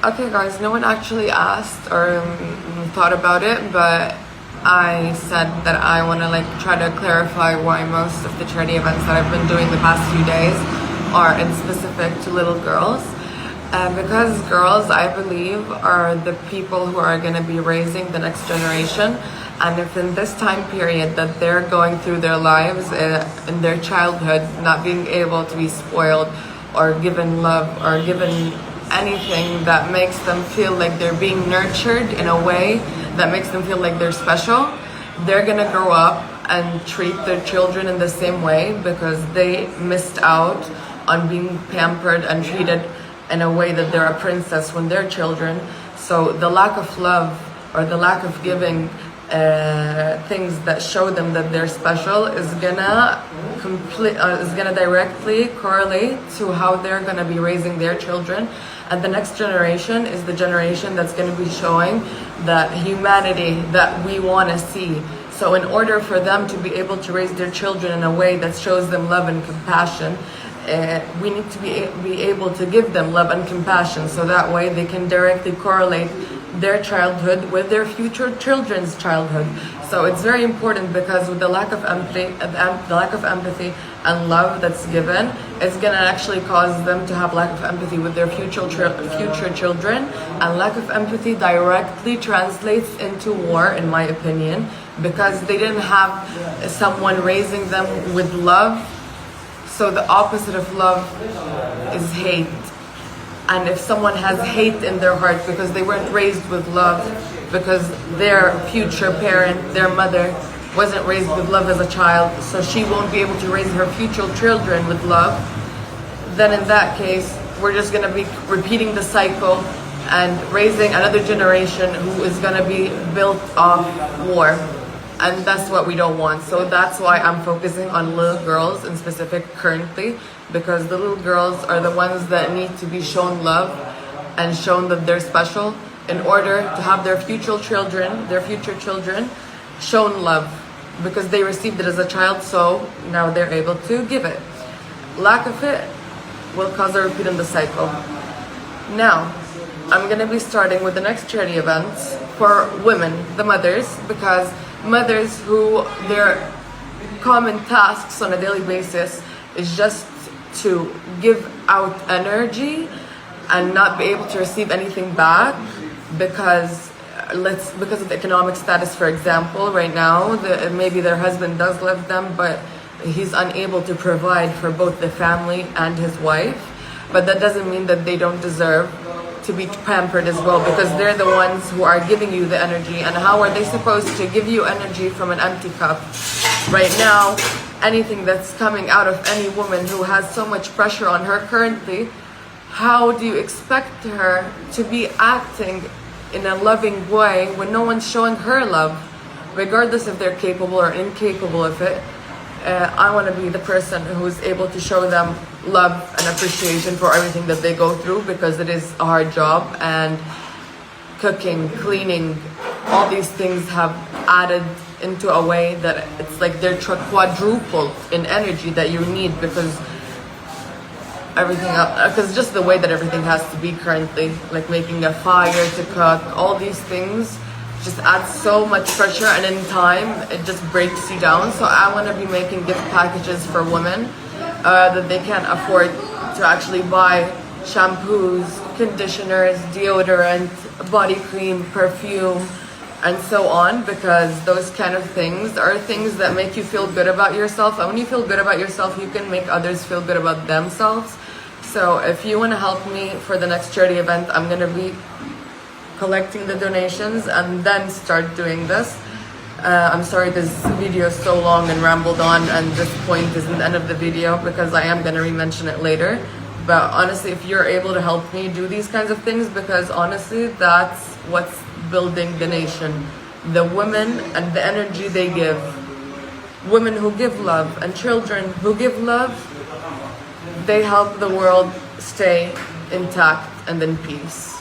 Okay guys, no one actually asked or thought about it, but I said that I want to try to clarify why most of the charity events that I've been doing the past few days are in specific to little girls. Because girls, I believe, are the people who are going to be raising the next generation. And if in this time period that they're going through their lives, in their childhood, not being able to be spoiled or given love or given anything that makes them feel like they're being nurtured in a way that makes them feel like they're special, they're gonna grow up and treat their children in the same way because they missed out on being pampered and treated in a way that they're a princess when they're children. So the lack of love or the lack of giving things that show them that they're special is gonna directly correlate to how they're gonna be raising their children. And the next generation is the generation that's gonna be showing that humanity that we wanna see. So in order for them to be able to raise their children in a way that shows them love and compassion, we need to be able to give them love and compassion, so that way they can directly correlate their childhood with their future children's childhood. So it's very important, because with the lack of empathy and love that's given, it's gonna actually cause them to have lack of empathy with their future children, and lack of empathy directly translates into war, in my opinion, because they didn't have someone raising them with love. So the opposite of love is hate. And if someone has hate in their heart because they weren't raised with love, because their future parent, their mother, wasn't raised with love as a child, so she won't be able to raise her future children with love, then in that case, we're just going to be repeating the cycle and raising another generation who is going to be built off war. And that's what we don't want. So that's why I'm focusing on little girls in specific currently, because the little girls are the ones that need to be shown love and shown that they're special in order to have their future children shown love, because they received it as a child, so now they're able to give it. Lack of it will cause a repeat in the cycle. Now, I'm gonna be starting with the next charity events for women, the mothers, because mothers who their common tasks on a daily basis is just to give out energy and not be able to receive anything back because of the economic status. For example, right now maybe their husband does love them, but he's unable to provide for both the family and his wife. But that doesn't mean that they don't deserve to be pampered as well, because they're the ones who are giving you the energy. And how are they supposed to give you energy from an empty cup? Right now, anything that's coming out of any woman who has so much pressure on her currently, how do you expect her to be acting in a loving way when no one's showing her love, regardless if they're capable or incapable of it? I want to be the person who's able to show them love and appreciation for everything that they go through, because it is a hard job, and cooking, cleaning, all these things have added into a way that it's like they're quadrupled in energy that you need, because just the way that everything has to be currently, like making a fire to cook, all these things just adds so much pressure, and in time it just breaks you down. So I want to be making gift packages for women that they can't afford to actually buy shampoos, conditioners, deodorant, body cream, perfume, and so on, because those kind of things are things that make you feel good about yourself, and when you feel good about yourself, you can make others feel good about themselves. So if you want to help me for the next charity event, I'm going to be collecting the donations and then start doing this. I'm sorry this video is so long and rambled on, and this point isn't the end of the video, because I am going to re-mention it later. But honestly, if you're able to help me do these kinds of things, because honestly that's what's building the nation, the women and the energy they give. Women who give love and children who give love, they help the world stay intact and in peace.